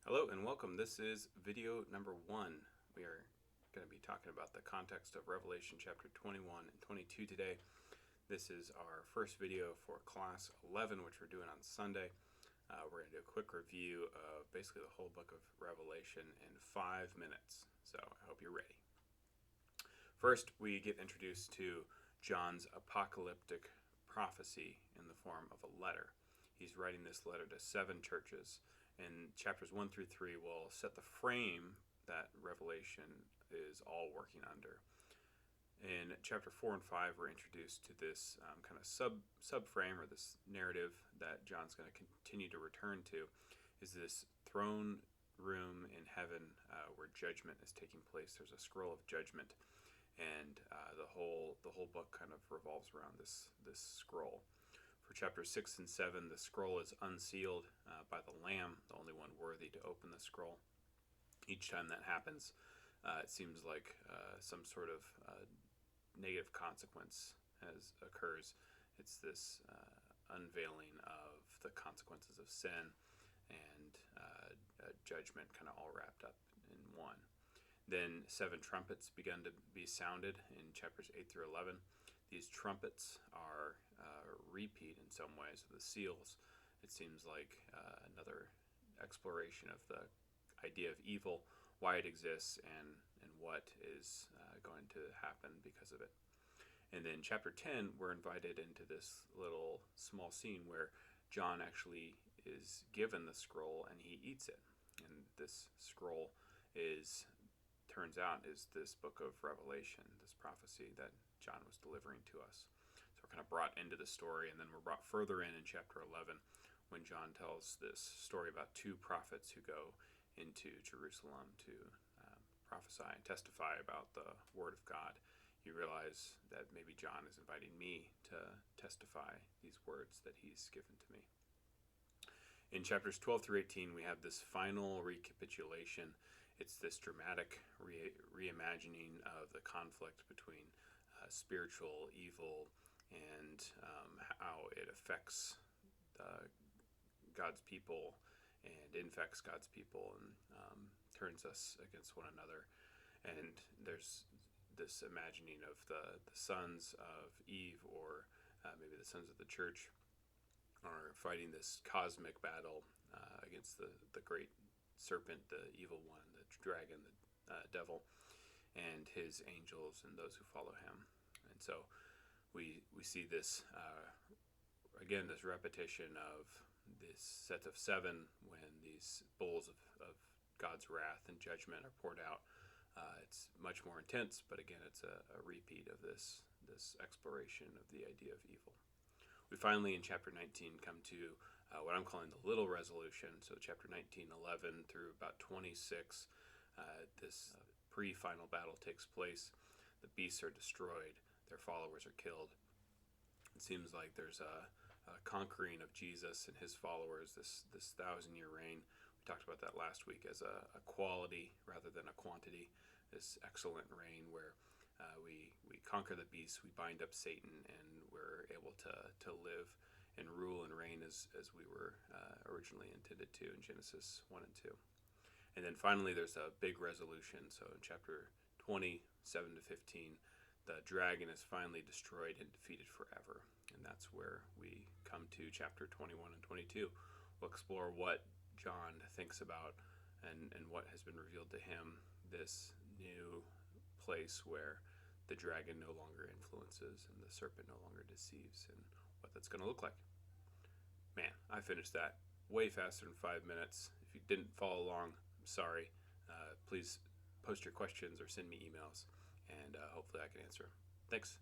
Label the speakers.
Speaker 1: Hello and welcome. This is video number 1. We are going to be talking about the context of Revelation chapter 21 and 22 today. This is our first video for class 11, which we're doing on Sunday. We're going to do a quick review of basically the whole book of Revelation in 5 minutes. So I hope you're ready. First, we get introduced to John's apocalyptic prophecy in the form of a letter. He's writing this letter to 7 churches. And chapters 1 through 3 will set the frame that Revelation is all working under. In chapter 4 and 5, we're introduced to this kind of subframe, or this narrative that John's going to continue to return to, is this throne room in heaven where judgment is taking place. There's a scroll of judgment, and the whole book kind of revolves around this scroll. For chapters 6 and 7, the scroll is unsealed by the Lamb, the only one worthy to open the scroll. Each time that happens, it seems like some sort of negative consequence occurs. It's this unveiling of the consequences of sin and judgment kind of all wrapped up in one. Then 7 trumpets begun to be sounded in chapters 8 through 11. These trumpets are a repeat in some ways of the seals. It seems like another exploration of the idea of evil, why it exists, and what is going to happen because of it. And then chapter 10, we're invited into this little small scene where John actually is given the scroll and he eats it. And this scroll turns out is this book of Revelation, this prophecy that John was delivering to us. So we're kind of brought into the story, and then we're brought further in chapter 11 when John tells this story about 2 prophets who go into Jerusalem to prophesy and testify about the Word of God. You realize that maybe John is inviting me to testify these words that he's given to me. In chapters 12 through 18, we have this final recapitulation. It's this dramatic reimagining of the conflict between spiritual evil and how it affects God's people and infects God's people and turns us against one another. And there's this imagining of the sons of Eve, or maybe the sons of the church, are fighting this cosmic battle against the great serpent, the evil one, the dragon, the devil, and his angels and those who follow him. And so we see this, again, this repetition of this set of 7 when these bowls of God's wrath and judgment are poured out. It's much more intense, but again, it's a repeat of this exploration of the idea of evil. We finally, in chapter 19, come to what I'm calling the little resolution. So chapter 19, 11 through about 26, this pre-final battle takes place. The beasts are destroyed. Their followers are killed. It seems like there's a conquering of Jesus and his followers, this 1,000-year reign. We talked about that last week as a quality rather than a quantity, this excellent reign where we conquer the beast, we bind up Satan, and we're able to live and rule and reign as we were originally intended to in Genesis 1 and 2. And then finally there's a big resolution. So in chapter 20, 7 to 15, the dragon is finally destroyed and defeated forever. And that's where we come to chapter 21 and 22. We'll explore what John thinks about and what has been revealed to him, this new place where the dragon no longer influences and the serpent no longer deceives, and what that's going to look like. Man, I finished that way faster than 5 minutes. If you didn't follow along, I'm sorry. Please post your questions or send me emails, and hopefully I can answer them. Thanks.